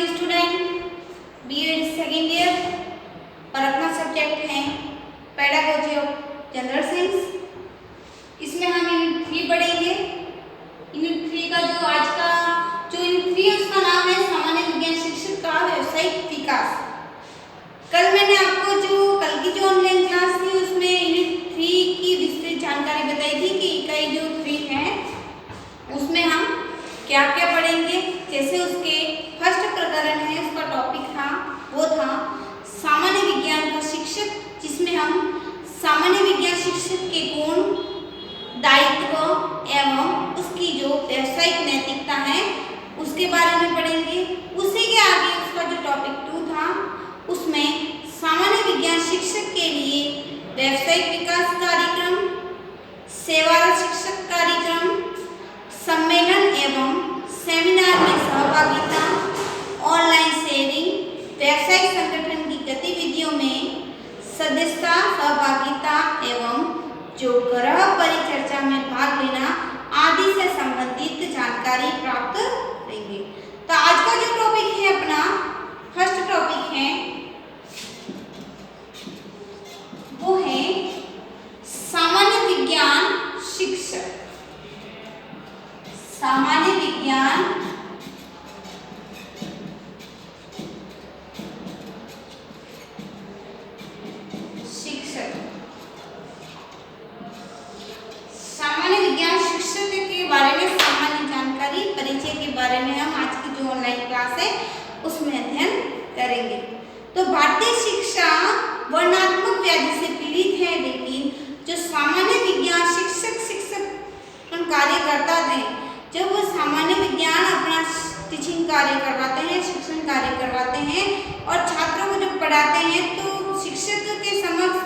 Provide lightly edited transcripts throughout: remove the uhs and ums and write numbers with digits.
Dear student, BEd second year और अपना subject है पेडागोजी ऑफ जनरल साइंस। इसमें हम यूनिट 3 पढ़ेंगे। यूनिट 3 का जो आज का जो यूनिट 3 है उसका नाम है सामान्य विज्ञान शिक्षक का व्यावसायिक विकास। कल मैंने आपको कल की जो ऑनलाइन क्लास थी उसमें यूनिट 3 की विस्तृत जानकारी बताई थी कि इकाई जो 3 है उसमें हम क्या क्या पढ़ेंगे। जैसे उसके फर्स्ट प्रकरण है, उसका टॉपिक था वो था सामान्य विज्ञान का शिक्षक, जिसमें हम सामान्य विज्ञान शिक्षक के गुण, दायित्व एवं उसकी जो व्यावसायिक नैतिकता है उसके बारे में पढ़ेंगे। उसी के आगे उसका जो टॉपिक 2 था उसमें सामान्य विज्ञान शिक्षक के लिए व्यावसायिक विकास कार्यक्रम, सेवारत शिक्षक कार्यक्रम, सम्मेलन एवं सेमिनार में सहभागिता, ऑनलाइन शेयरिंग, व्यावसायिक संगठन की गतिविधियों में सदस्यता, सहभागिता एवं जो ग्रह परिचर्चा में भाग लेना आदि से संबंधित जानकारी प्राप्त करेंगे। तो आज का जो टॉपिक है अपना फर्स्ट टॉपिक है वो है सामान्य विज्ञान शिक्षक। सामान्य विज्ञान शिक्षक। सामान्य विज्ञान शिक्षक के बारे में सामान्य जानकारी, परिचय के बारे में हम आज की जो ऑनलाइन क्लास है उसमें अध्ययन करेंगे। तो भारतीय शिक्षा वर्णात्मक व्याधि से पीड़ित है, लेकिन जो सामान्य विज्ञान शिक्षक कार्य करता है, जब वो सामान्य विज्ञान अपना टीचिंग कार्य करवाते हैं, शिक्षण कार्य करवाते हैं और छात्रों को जब पढ़ाते हैं तो शिक्षक के समक्ष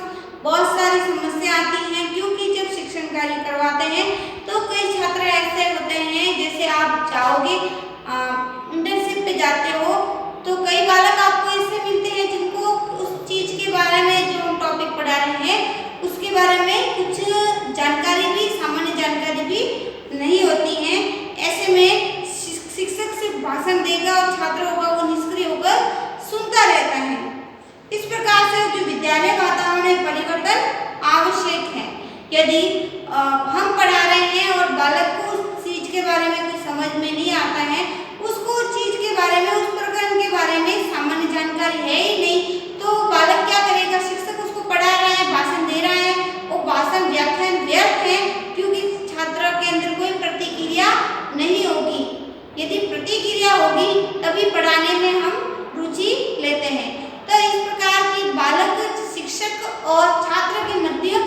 बहुत सारी समस्या आती हैं, क्योंकि जब शिक्षण कार्य करवाते हैं तो कई छात्र ऐसे होते हैं, जैसे आप जाओगे इंटर्नशिप पे जाते हो तो कई बालक आपको ऐसे मिलते हैं जिनको उस चीज़ के बारे में जो हम टॉपिक पढ़ा रहे हैं उसके बारे में कुछ जानकारी भी, सामान्य जानकारी भी नहीं होती है। ऐसे में शिक्षक सिर्फ भाषण देगा और छात्र होगा वो निष्क्रिय होकर सुनता रहता है। इस प्रकार से जो विद्यालय वातावरण में परिवर्तन आवश्यक है। यदि हम पढ़ा रहे हैं और बालक को उस चीज़ के बारे में कुछ समझ में नहीं आता है, उसको उस चीज़ के बारे में, उस प्रकरण के बारे में सामान्य जानकारी है ही नहीं, तो बालक क्या करेगा? शिक्षक उसको पढ़ा रहा है, भाषण दे रहा है, वो भाषण व्याख्यान व्यर्थ है, क्योंकि छात्र के अंदर कोई प्रतिक्रिया नहीं होगी। यदि प्रतिक्रिया होगी तभी पढ़ाने में हम रुचि लेते हैं। तो इस प्रकार की बालक, शिक्षक और छात्र के मध्य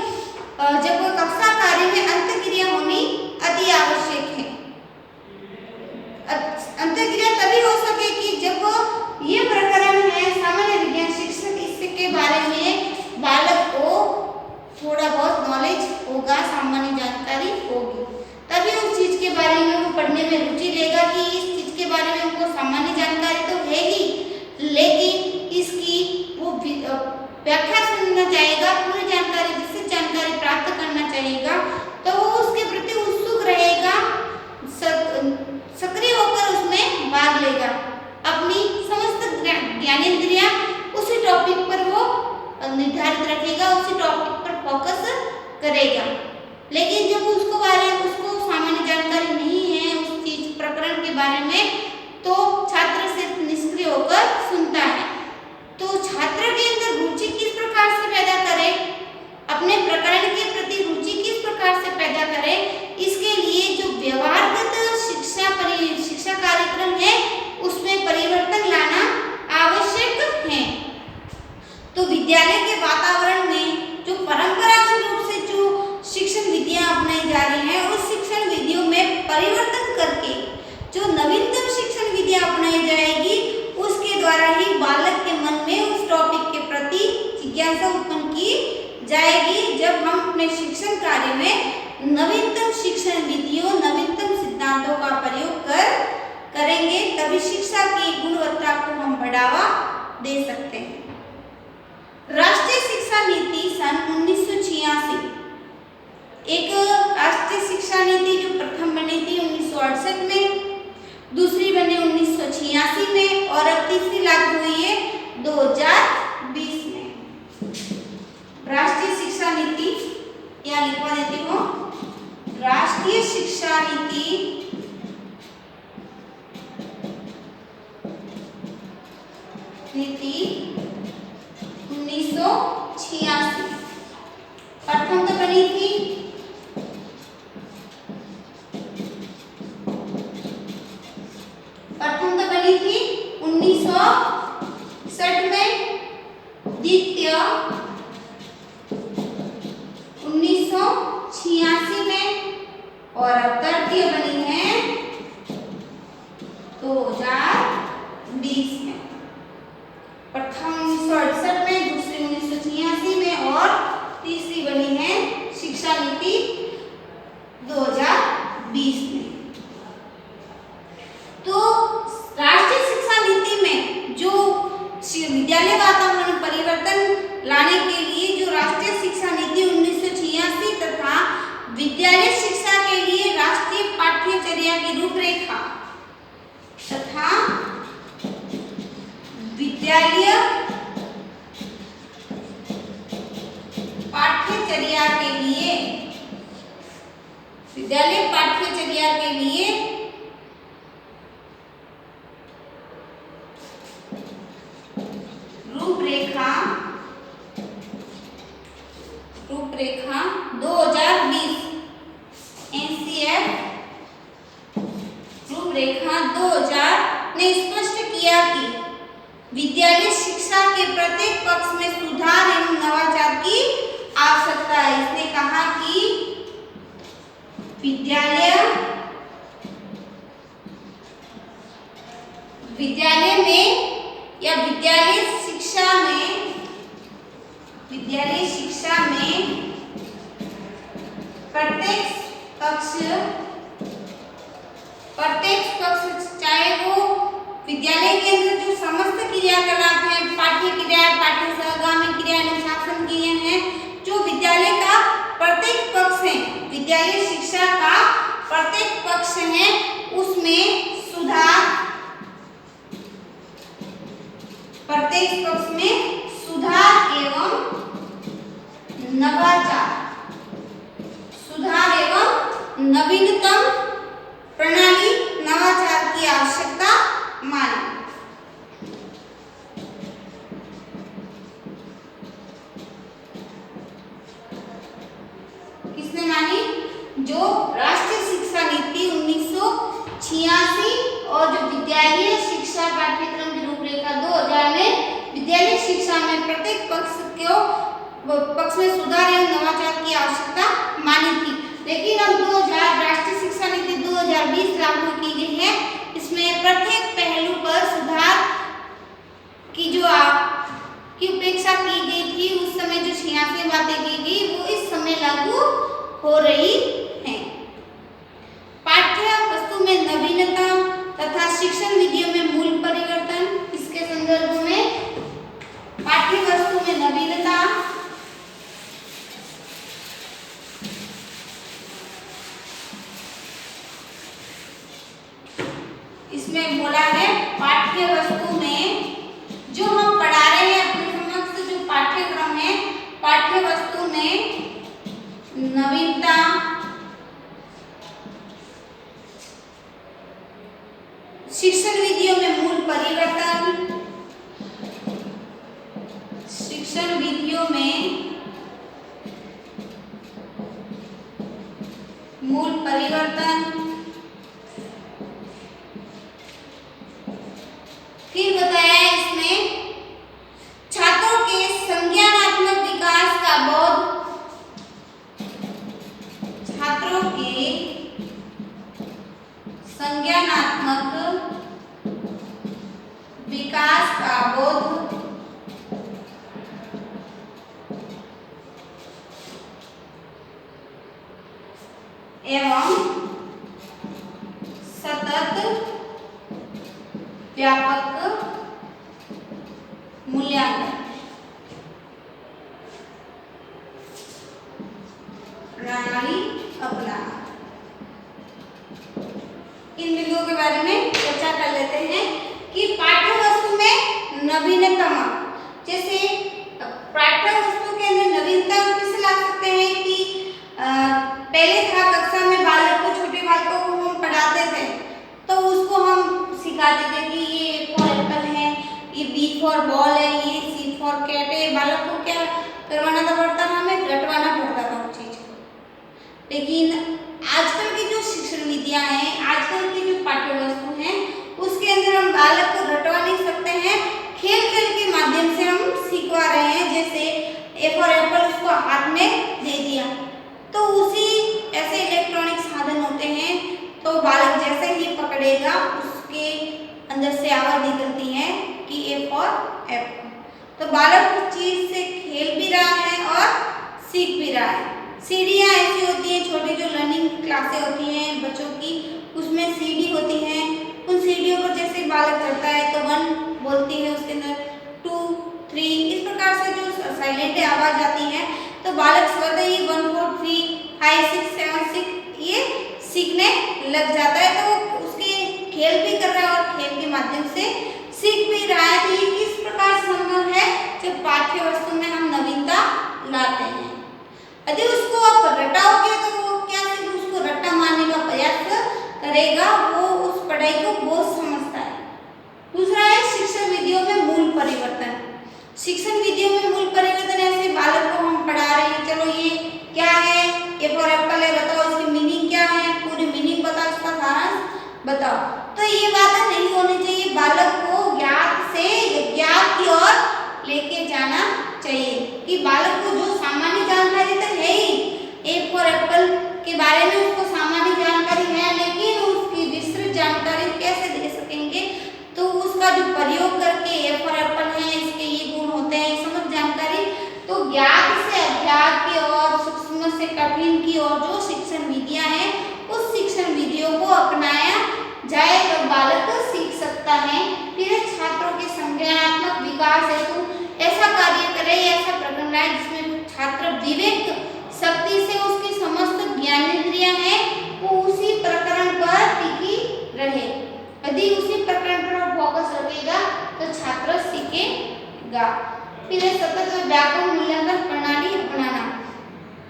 जब कक्षा कार्य में अंतःक्रिया होनी अति आवश्यक है। अंतःक्रिया तभी हो सकेगी जब ये प्रकरण है सामान्य विज्ञान शिक्षक, इसके बारे में बालक को थोड़ा बहुत नॉलेज होगा, सामान्य जानकारी होगी, तभी उस चीज़ के बारे में वो पढ़ने में रुचि लेगा कि इस चीज़ के बारे में उनको सामान्य जानकारी तो है ही, लेकिन इसकी वो व्याख्या सुनना चाहेगा, पूरी जानकारी, विस्तृत जानकारी प्राप्त करना चाहेगा, तो वो उसके प्रति उत्सुक रहेगा, सक्रिय होकर उसमें भाग लेगा। अपनी समस्त ज्ञानेंद्रियां उसी टॉपिक पर वो निर्धारित रखेगा, उसी टॉपिक पर फोकस करेगा। लेकिन जब उसको सामान्य जानकारी नहीं है उस चीज प्रकरण के बारे में, तो छात्र सिर्फ निष्क्रिय होकर सुनता है। तो छात्र के अंदर रुचि किस प्रकार से पैदा करें, अपने प्रकरण के प्रति रुचि किस प्रकार से पैदा करें, इसके लिए जो व्यवहारगत शिक्षा कार्यक्रम है उसमें परिवर्तन लाना आवश्यक है। तो विद्यालय के वातावरण में जो परंपरागत रूप से जो शिक्षण विधियां अपनाई जा रही हैं, उस शिक्षण विधियों में परिवर्तन करके जो नवीनतम शिक्षण विधियां अपनाई जाएगी, उसके द्वारा ही बालक के मन में उस टॉपिक के प्रति जिज्ञासा उत्पन्न की जाएगी। जब हम अपने शिक्षण कार्य में नवीनतम शिक्षण विधियों, नवीनतम सिद्धांतों का प्रयोग करेंगे, तभी शिक्षा की गुणवत्ता को हम बढ़ावा दे सकते हैं। राष्ट्रीय शिक्षा नीति सन 1986 एक राष्ट्रीय शिक्षा नीति जो प्रथम बनी थी 1968 में, दूसरी बनी 1986 में और अब 2020 में। राष्ट्रीय शिक्षा नीति या लिखवा देती हूँ, राष्ट्रीय शिक्षा नीति नीति 1986 प्रथम तो बनी थी प्रथम तो बनी थी 1960 में, द्वितीय 1986 में और अब तृतीय बनी है 2020 में। प्रथम 1968 में, दूसरी 1986 में और तीसरी बनी है शिक्षा नीति 2020 में। तो राष्ट्रीय शिक्षा नीति में जो विद्यालय वातावरण परिवर्तन लाने के लिए जो राष्ट्रीय शिक्षा नीति 1986 तथा विद्यालय शिक्षा के लिए राष्ट्रीय पाठ्यचर्या की रूपरेखा तथा विद्यालय पाठ्यचर्या के लिए रूपरेखा 2020 एनसीएफ रूपरेखा 2000 ने स्पष्ट किया कि विद्यालय शिक्षा के प्रत्येक पक्ष में सुधार एवं नवाचार की आवश्यकता है। इसने कहा कि विद्यालय में या विद्यालय शिक्षा में प्रत्येक पक्ष चाहे वो विद्यालय के अंदर जो समस्त क्रियाकलाप है, पाठ्य क्रिया, पाठ्य सहगामी क्रिया, अनुशासन क्रिया हैं, जो विद्यालय का प्रत्येक पक्ष है, विद्यालय शिक्षा का प्रत्येक पक्ष है, उसमें सुधार, प्रत्येक पक्ष में सुधार एवं नवाचार, सुधार एवं नवीनतम प्रणाली नवाचार की आवश्यकता मानी। किसने मानी? जो राष्ट्रीय शिक्षा नीति 1986 और जो विद्यालय शिक्षा पाठ्यक्रम की रूपरेखा 2000 में विद्यालय शिक्षा में प्रत्येक पक्ष में सुधार एवं नवाचार की आवश्यकता मानी थी। लेकिन अब 2000 राष्ट्रीय शिक्षा नीति 2020 लागू की गई है। इसमें प्रत्येक पहलू पर सुधार की उपेक्षा की गई थी। उस समय जो 86 बातें की गई वो इस समय लागू हो रही हैं। पाठ्य वस्तु में नवीनता तथा शिक्षण विधियों में मूल परिवर्तन। इसके संदर्भ में पाठ्य वस्तु में नवीनता, इसमें बोला है पाठ्य वस्तु में जो हम पढ़ा रहे हैं अपने समक्ष जो पाठ्यक्रम है, पाठ्य वस्तु में नवीनता, शिक्षण विधियों में मूल परिवर्तन, शिक्षण विधियों में मूल परिवर्तन। फिर बताया है इसमें छात्रों के संज्ञानात्मक विकास का बोध, छात्रों के संज्ञानात्मक विकास का बोध एवं सतत व्यापक मूल्यांकन प्रणाली अपनाना। इन बिंदुओं के बारे में चर्चा कर लेते हैं कि पाठ्य वस्तु में नवीनतम जैसे पाठ्य वस्तु के अंदर नवीनता किस ला सकते हैं कि पहले था कक्षा में बालक को, छोटे बालकों को हम पढ़ाते थे तो उसको हम सिखाते थे कि ये फॉर एप्पल है, ये बी फॉर बॉल है, ये सी फॉर कैट है। बालक को क्या करवाना था पड़ता था, हमें रटवाना पड़ता था उस चीज को। लेकिन आजकल की जो शिक्षण विधियां हैं, आजकल की जो पाठ्य वस्तु हैं, उसके अंदर हम बालक को रटवा नहीं सकते हैं, खेल खेल के माध्यम से हम सिखवा रहे हैं। जैसे ए फॉर एप्पल उसको हाथ में दे दिया तो उसी ऐसे इलेक्ट्रॉनिक साधन होते हैं तो बालक जैसे ही पकड़ेगा उसके अंदर से आवाज निकलती है कि ए फॉर एप्पल। तो बालक उस चीज से खेल भी रहा है और सीख भी रहा है। सीढ़ियाँ ऐसी होती हैं, छोटी जो लर्निंग क्लासें होती हैं बच्चों की, उसमें सीढ़ी होती हैं। उन सीढ़ियों पर जैसे बालक चढ़ता है तो 1 बोलती है, उसके अंदर 2 3 इस प्रकार से जो साइलेंट आवाज आती है तो बालक स्वतः ही 1 4 3 5 6 7 6 ये सीखने लग जाता है। तो उसके खेल भी कर रहा है और खेल के माध्यम से सीख भी रहा है। तो ये किस प्रकार संभव है जब पाठ्य वस्तु में हम नवीनता लाते हैं। यदि उसको आप रटाओगे तो वो क्या सिर्फ उसको रट्टा मारने का प्रयास करेगा, वो उस पढ़ाई को बोझ समझता है। दूसरा है शिक्षण विधियों में मूल परिवर्तन। शिक्षण विधियों में मूल परिवर्तन ऐसे बालक को हम पढ़ा रहे हैं, चलो ये क्या है, ए फॉर एप्पल है, बताओ इसकी मीनिंग क्या है, पूरी मीनिंग बताओ, इसका सारांश बताओ। तो ये बातें नहीं होनी चाहिए, बालक को ज्ञात से ज्ञात की ओर लेके जाना चाहिए कि बालक को जो सामान्य जानकारी तो है ही, ए फॉर एप्पल के बारे में उसको सामान्य जानकारी है, लेकिन उसकी विस्तृत जानकारी कैसे दे सकेंगे। तो उसका जो प्रयोग करके ए फॉर एप्पल है, इसके ये गुण होते हैं, समझ जानकारी। तो ज्ञात से अज्ञात की ओर, सूक्ष्म से कठिन की ओर जो शिक्षण विधियां हैं, उस शिक्षण विधियों को अपनाया जाए तो बालक सीख सकता है। फिर छात्रों के संज्ञानात्मक विकास हेतु ऐसा कार्य करे, ऐसा प्रकरण लाए जिसमें छात्र विवेक शक्ति से उसकी समस्त ज्ञानेंद्रियां हैं वो उसी प्रकरण पर टिकी रहे। यदि उसी प्रकरण पर फोकस रखेगा तो छात्र सीखेगा। फिर सतत व्यापक मूल्यांकन प्रणाली अपनाना।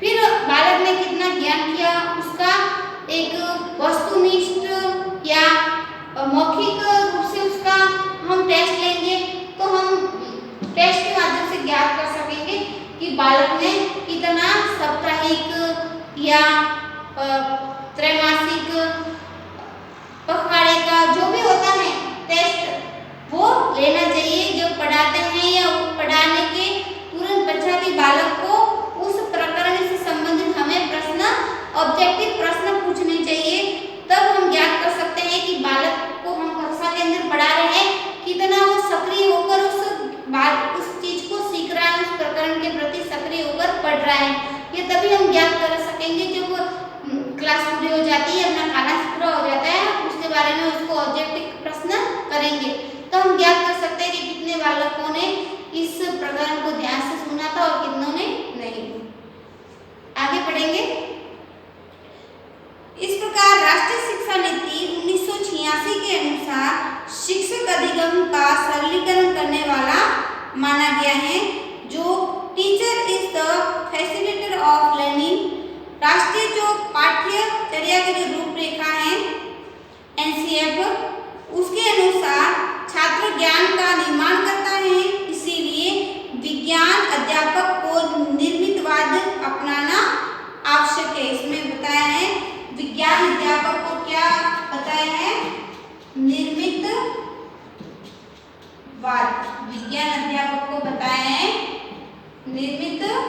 फिर बालक ने कितना ज्ञान किया उसका एक वस्तुनिष्ठ या मौखिक रूप से उसका हम टेस्ट लेंगे तो हम टेस्ट के माध्यम से ज्ञात कर सकेंगे कि बालक ने कितना साप्ताहिक या त्रैमासिक पखवाड़े का जो भी होता है टेस्ट वो लेना चाहिए। जब पढ़ाते हैं या पढ़ाने के तुरंत पश्चात ही बालक को उस प्रकरण से संबंधित हमें प्रश्न, ऑब्जेक्टिव प्रश्न पूछने चाहिए। तब हम ज्ञात कर सकते हैं कि बालक को हम कक्षा के अंदर पढ़ा रहे हैं, कितना वो सक्रिय होकर उस चीज को सीख रहा है, उस प्रकरण के प्रति सक्रिय होकर पढ़ रहा है। ये तभी हम ज्ञात कर सकेंगे जब क्लास पूरी हो जाती है, अपना कालांश पूरा हो जाता है, उसके बारे में उसको ऑब्जेक्टिव प्रश्न करेंगे तो हम ज्ञात कर सकते हैं कि कितने बालकों ने इस प्रकरण को ध्यान से सुना था और कितनों ने नहीं। आगे पढ़ेंगे। इस प्रकार राष्ट्रीय शिक्षा नीति 1986 के अनुसार शिक्षक अधिगम का सरलीकरण करने वाला माना गया है, जो teacher is the facilitator of learning. राष्ट्रीय जो पाठ्यचर्या की जो रूपरेखा है एनसीएफ, उसके अनुसार छात्र ज्ञान का निर्माण करता है, इसीलिए विज्ञान अध्यापक को निर्मितवाद अपनाना आवश्यक है। इसमें बताया है विज्ञान अध्यापक को क्या बताया है, निर्मितवाद। विज्ञान अध्यापक को बताया है निर्मितवाद।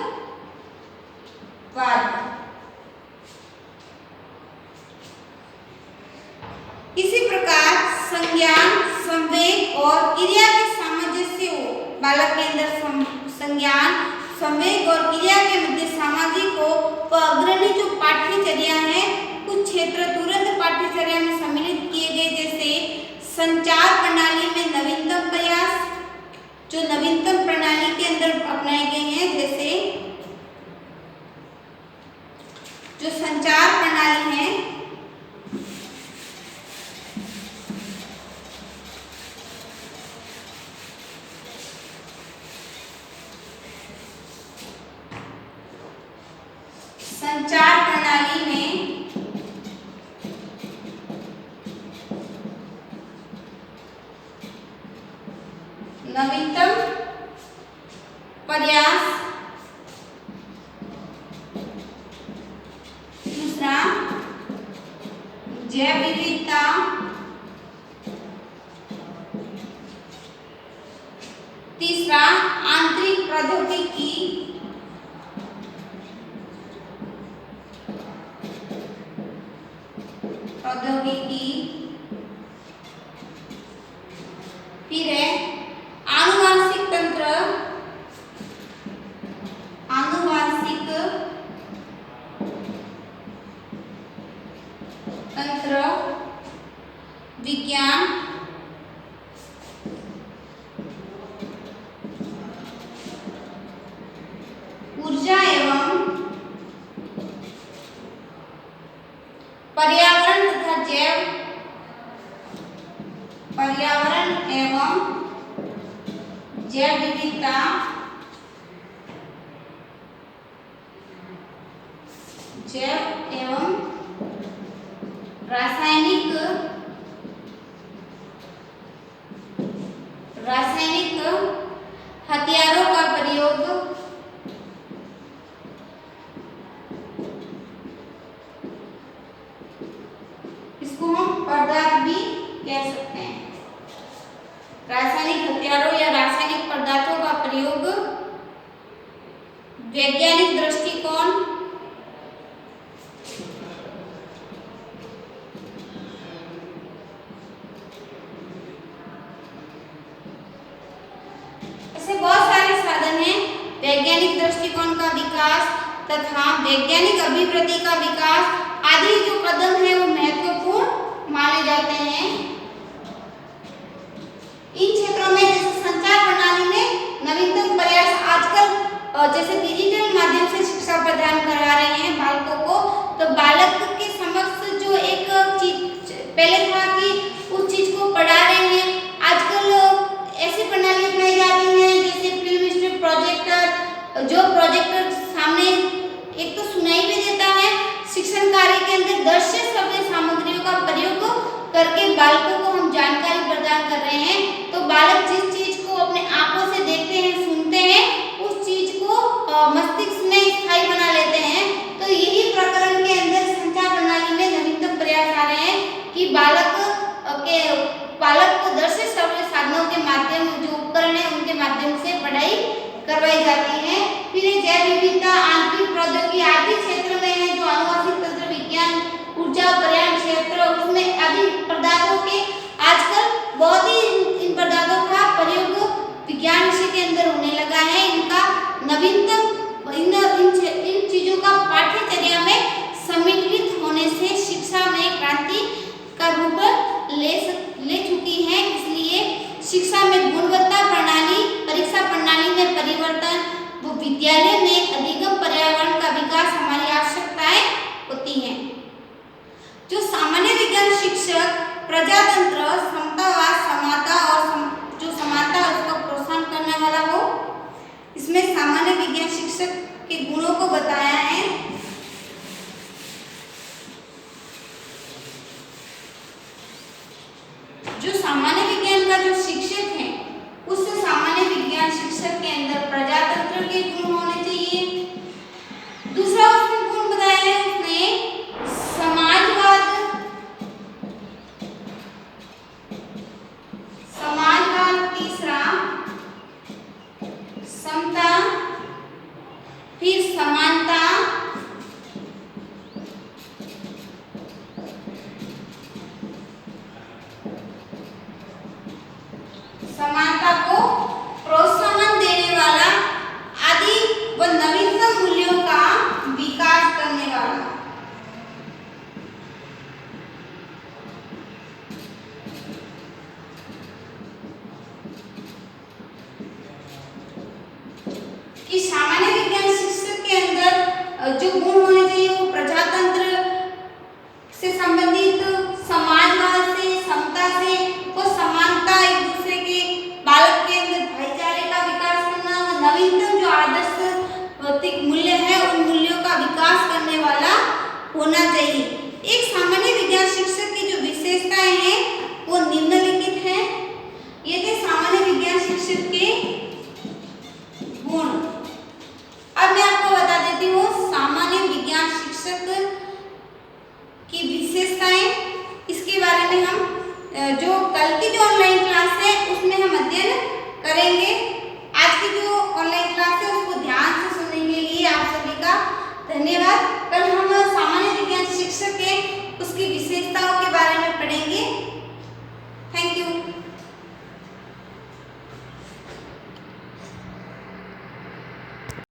इसी प्रकार संज्ञान, संवेग और क्रिया के सामंजस्य हो। बालक के अंदर संज्ञान, संवेग और क्रिया के मध्य सामाजिक हो तो अग्रणी जो पाठ्यचर्या है, कुछ क्षेत्र तुरंत पाठ्यचर्या में सम्मिलित किए गए, जैसे संचार प्रणाली में नवीनतम प्रयास जो नवीनतम प्रणाली के अंदर अपनाए गए हैं, जैसे जो संचार प्रणाली है नवीनतम प्रयास, दूसरा जैव विविधता, तीसरा आंतरिक प्रौद्योगिकी, फिर है आनुवांशिक तंत्र, विज्ञान, ऊर्जा एवं पर्यावरण तथा जैव विविधता, जैव एवं रासायनिक हथियारों का प्रयोग, इसको हम पदार्थ भी कह सकते हैं। रासायनिक हथियारों या रासायनिक पदार्थों का प्रयोग, वैज्ञानिक दृष्टिकोण, ऐसे बहुत सारे साधन हैं। वैज्ञानिक दृष्टिकोण का विकास तथा वैज्ञानिक अभिवृद्धि का विकास आदि जो कदम है वो महत्वपूर्ण माने जाते हैं। इन क्षेत्रों में जैसे संचार प्रणाली में नवीनतम प्रयास आजकल जैसे डिजिटल माध्यम से शिक्षा प्रदान करा रहे हैं बालकों को, तो बालक के समक्ष जो एक चीज पहले था कि उस चीज को पढ़ा रहे हैं, आजकल ऐसी प्रणाली अपनाई जाती है जैसे फिल्म स्ट्रिप प्रोजेक्टर, जो प्रोजेक्टर सामने एक तो सुनाई भी देता है, शिक्षण कार्य के अंदर दृश्य श्रव्य सामग्रियों का प्रयोग करके बालकों को हम जानकारी प्रदान कर रहे हैं। तो बालक जिस चीज को अपने आंखों से देखते हैं, सुनते हैं, उस चीज को मस्तिष्क में स्थायी बना लेते हैं। तो यही प्रकरण के अंदर संचार प्रणाली में नवीनतम प्रयास आ रहे हैं कि बालक को दृश्य श्रव्य साधनों के माध्यम, जो उपकरण है उनके माध्यम से पढ़ाई करवाई जाती है। फिर जैव विविधता, आंतरिक प्रौद्योगिकी आदि क्षेत्र में है, जो आनुवांशिक तंत्र, विज्ञान, ऊर्जा, पर्यावरण क्षेत्र, उसमें आदि पदार्थों के आजकल बहुत ही इन पदार्थों का प्रयोग विज्ञान विषय के अंदर होने लगा है। इनका नवीनतम इन चीजों का पाठ्यचर्या में सम्मिलित होने से शिक्षा में क्रांति का रूप ले चुकी है। इसलिए शिक्षा में गुणवत्ता प्रणाली, परीक्षा प्रणाली में परिवर्तन, वो विद्यालय में अधिगम पर्यावरण का विकास हमारी आवश्यकताएं होती हैं। जो सामान्य विज्ञान शिक्षक प्रजातंत्र, समतावाद, समानता और जो समानता उसको प्रोत्साहन करने वाला हो, इसमें सामान्य विज्ञान शिक्षक के गुणों को बताया है। जो सामान्य विज्ञान का जो शिक्षक है, उस सामान्य विज्ञान शिक्षक के अंदर प्रजातंत्र के गुण होने चाहिए। दूसरा उसने गुण बताया है उसने समाजवाद, तीसरा समता, फिर समानता, समानता को प्रोत्साहन देने वाला आदि व नवीनतम मूल्यों का विकास करने वाला। कि सामान्य विज्ञान शिक्षक के अंदर जो गुण होने चाहिए वो प्रजातंत्र से संबंधित, समाजवाद से, समता से, वो समानता, एक दूसरे के बालक के अंदर भाईचारे का विकास करना, नवीनतम जो आदर्श भौतिक मूल्य है उन मूल्यों का विकास करने वाला होना चाहिए। एक सामान्य विज्ञान शिक्षक की जो विशेषताएं हैं वो निम्नलिखित हैं। ये थे सामान्य विज्ञान शिक्षक के कल की जो ऑनलाइन क्लास है उसमें हम अध्ययन करेंगे। आज की जो ऑनलाइन क्लास है उसको ध्यान से सुनने के लिए आप सभी का धन्यवाद।